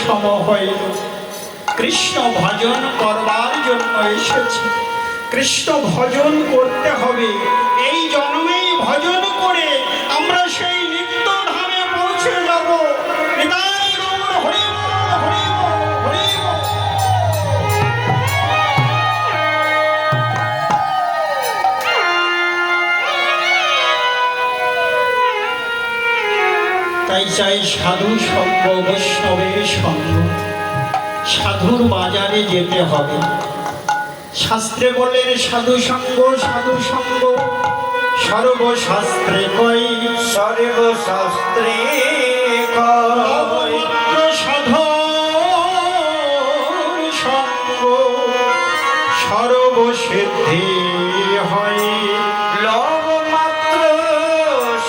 সম হইল। কৃষ্ণ ভজন করবার জন্য এসেছে, কৃষ্ণ ভজন করতে হবে। এই জন্মেই ভজন করে আমরা সেই নিত্য ধামে পৌঁছে যাব। নিতাই গৌর হরি বল, হরি বল, হরি বল। তাই চাই সাধু সঙ্গ, বৈষ্ণবের সঙ্গ। সাধুর বাজারে যেতে হবে। শাস্ত্রে বলেন সাধু সঙ্গ, সাধু সঙ্গ সর্বশাস্ত্রে কই, সর্বশাস্ত্রে কয়। সাধুর সঙ্গ সর্বসিদ্ধি হয়। লব মাত্র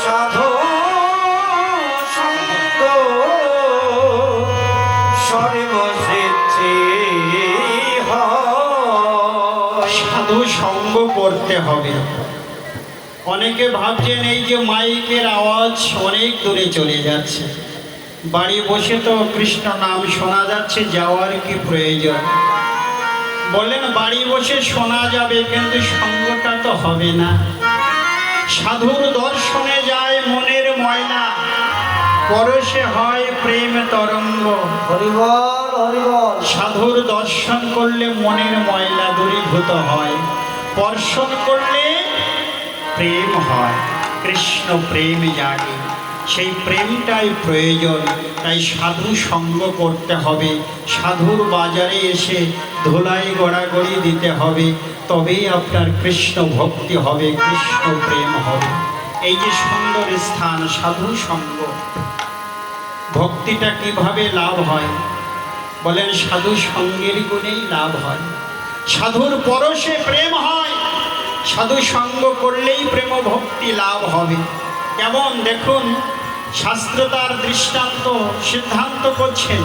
সাধু সঙ্গ সর্বসিদ্ধি হয়। সাধু সঙ্গ করতে হবে। অনেকে ভাবছেন এই যে মাইকের আওয়াজ অনেক দূরে চলে যাচ্ছে, বাড়ি বসে তো কৃষ্ণ নাম শোনা যাচ্ছে, যাওয়ার কি প্রয়োজন? বললেন বাড়ি বসে শোনা যাবে, কিন্তু সঙ্গটা তো হবে না। সাধুর দর্শনে যায় মনের ময়লা, পরশে হয় প্রেম তরঙ্গ। হরিবল হরিবল। সাধুর দর্শন করলে মনের ময়লা দূরীভূত হয়, স্পর্শন করলে প্রেম হয়, কৃষ্ণ প্রেম জাগে। সেই প্রেমটাই প্রয়োজন। তাই সাধু সঙ্গ করতে হবে। সাধুর বাজারে এসে ধুলাই গড়াগড়ি দিতে হবে, তবেই আপনার কৃষ্ণ ভক্তি হবে, কৃষ্ণ প্রেম হবে। এই যে সুন্দর স্থান সাধু সঙ্গ, ভক্তিটা কিভাবে লাভ হয়? বলেন সাধু সঙ্গের গুণেই লাভ হয়। সাধুর পরশে প্রেম হয়, সাধু সঙ্গ করলেই প্রেম ভক্তি লাভ হবে। কেমন দেখুন, শাস্ত্র তার দৃষ্টান্ত সিদ্ধান্ত করছেন।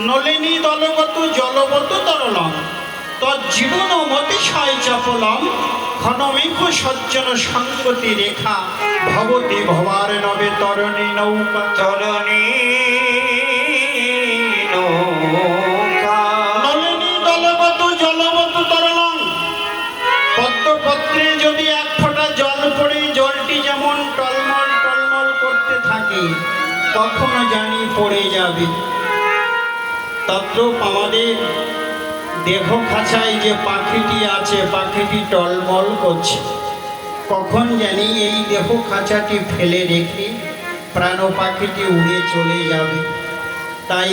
নলিনী দলগত জলবত তরলম তজ্জীবন মতিশয় চপলম ঘনমেঘ সজ্জন সঙ্গতি রেখা ভবতি ভবার নবে তরণী নৌকা। তরণী নৌকা। নলিনী দলগত জলবত তরলম, পদ্মপত্রে যদি এক ফোঁটা জল পড়ে জলটি যেমন টলমল টলমল করতে থাকে, কখনো জানি পড়ে যাবে। তদ্রূপ আমাদের দেহ খাঁচায় যে পাখিটি আছে, পাখিটি টলমল করছে, কখন জানি এই দেহ খাঁচাটি ফেলে রেখে প্রাণ পাখিটি উড়ে চলে যাবে। তাই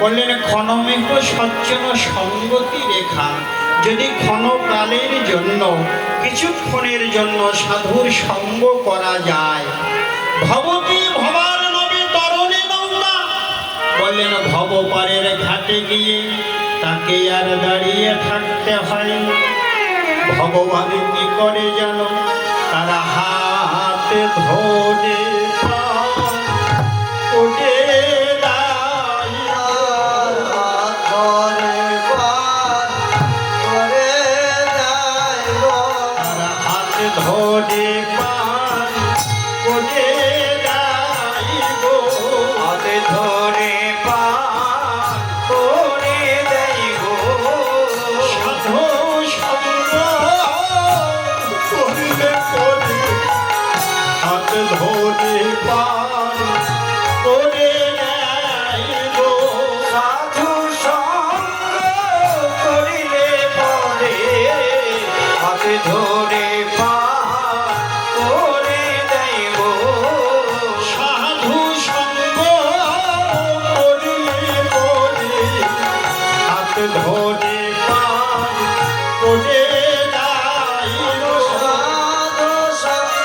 বললেন ক্ষণমেঘ সজ্জন সঙ্গতি রেখা। যদি ক্ষণকালের জন্য, কিছুক্ষণের জন্য সাধুর সঙ্গ করা যায়, ভবতি ভবার নবে তরণী নৌকা। বললেন ভবপারের ঘাটে গিয়ে তাকে আর দাঁড়িয়ে থাকতে হয়। ভগবান কি করে জানো, তারা হাতে ধরে ওঠে ধরে পান করে যাইব, হাতে ধরে পান করে যাইব। সাধু সঙ্গ করিলে পরে হাত ধরে পান করে যাইব। সাধু সঙ্গ করিলে পরে হাতে ধরে পান করে যাইব। সাধু সঙ্গ করিলে পরে হাত ধরে